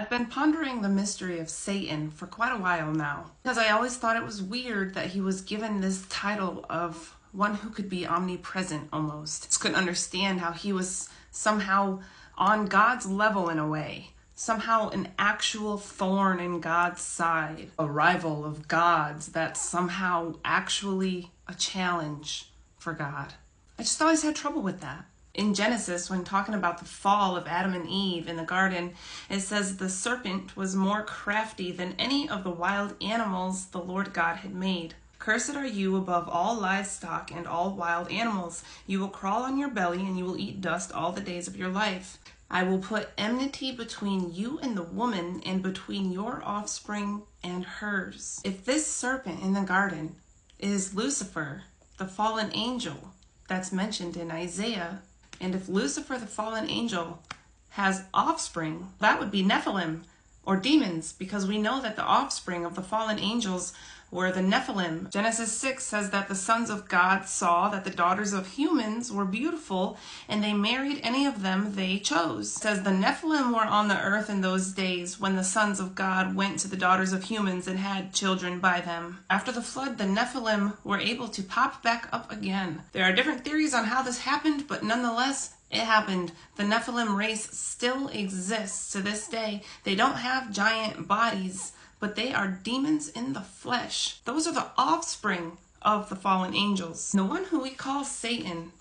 I've been pondering the mystery of Satan for quite a while now, because I always thought it was weird that he was given this title of one who could be omnipresent almost. I just couldn't understand how he was somehow on God's level in a way, somehow an actual thorn in God's side, a rival of God's that's somehow actually a challenge for God. I just always had trouble with that. In Genesis, when talking about the fall of Adam and Eve in the garden, it says the serpent was more crafty than any of the wild animals the Lord God had made. Cursed are you above all livestock and all wild animals. You will crawl on your belly and you will eat dust all the days of your life. I will put enmity between you and the woman and between your offspring and hers. If this serpent in the garden is Lucifer, the fallen angel that's mentioned in Isaiah, and if Lucifer, the fallen angel, has offspring, that would be Nephilim, or demons, because we know that the offspring of the fallen angels were the Nephilim. Genesis 6 says that the sons of God saw that the daughters of humans were beautiful, and they married any of them they chose. It says the Nephilim were on the earth in those days when the sons of God went to the daughters of humans and had children by them. After the flood, the Nephilim were able to pop back up again. There are different theories on how this happened, but nonetheless, it happened. The Nephilim race still exists to this day. They don't have giant bodies, but they are demons in the flesh. Those are the offspring of the fallen angels. The one who we call Satan,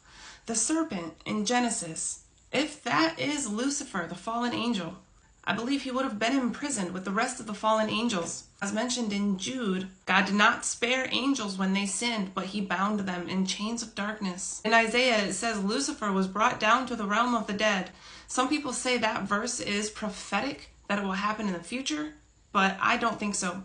the serpent in Genesis, if that is Lucifer, the fallen angel, I believe he would have been imprisoned with the rest of the fallen angels. As mentioned in Jude, God did not spare angels when they sinned, but he bound them in chains of darkness. In Isaiah, it says Lucifer was brought down to the realm of the dead. Some people say that verse is prophetic, that it will happen in the future, but I don't think so,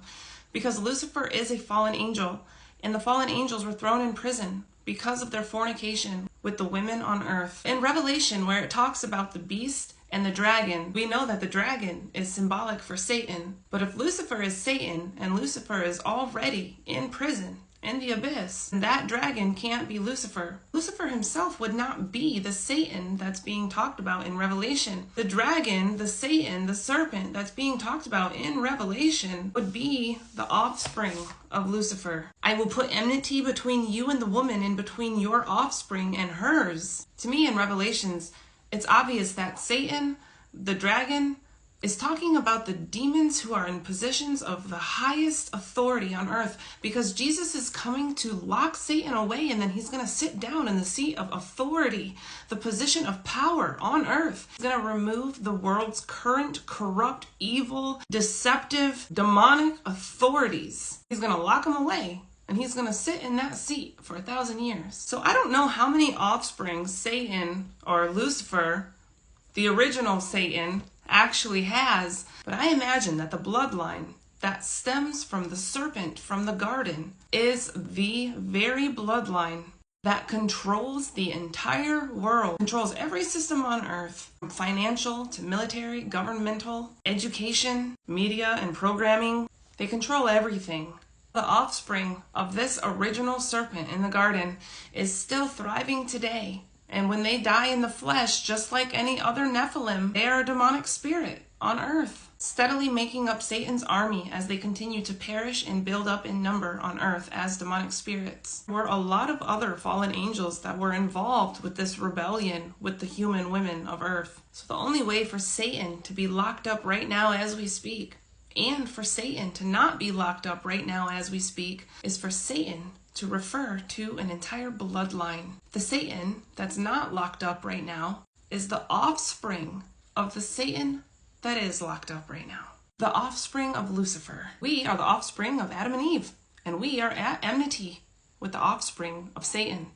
because Lucifer is a fallen angel, and the fallen angels were thrown in prison because of their fornication with the women on earth. In Revelation, where it talks about the beast and the dragon, we know that the dragon is symbolic for Satan. But if Lucifer is Satan, and Lucifer is already in prison in the abyss, that dragon can't be Lucifer. Lucifer himself would not be the Satan that's being talked about in Revelation. The dragon, the Satan, the serpent that's being talked about in Revelation would be the offspring of Lucifer. I will put enmity between you and the woman and between your offspring and hers. To me, in Revelations, it's obvious that Satan, the dragon, is talking about the demons who are in positions of the highest authority on earth, because Jesus is coming to lock Satan away, and then he's going to sit down in the seat of authority, the position of power on earth. He's going to remove the world's current corrupt, evil, deceptive, demonic authorities. He's going to lock them away, and he's going to sit in that seat for 1,000 years. So I don't know how many offspring Satan or Lucifer, the original Satan, actually has, but I imagine that the bloodline that stems from the serpent from the garden is the very bloodline that controls the entire world, controls every system on earth, from financial to military, governmental, education, media, and programming. They control everything. The offspring of this original serpent in the garden is still thriving today. And when they die in the flesh, just like any other Nephilim, they are a demonic spirit on earth, steadily making up Satan's army as they continue to perish and build up in number on earth as demonic spirits. There were a lot of other fallen angels that were involved with this rebellion with the human women of earth. So the only way for Satan to be locked up right now as we speak, and for Satan to not be locked up right now as we speak, is for Satan to refer to an entire bloodline. The Satan that's not locked up right now is the offspring of the Satan that is locked up right now. The offspring of Lucifer. We are the offspring of Adam and Eve, and we are at enmity with the offspring of Satan.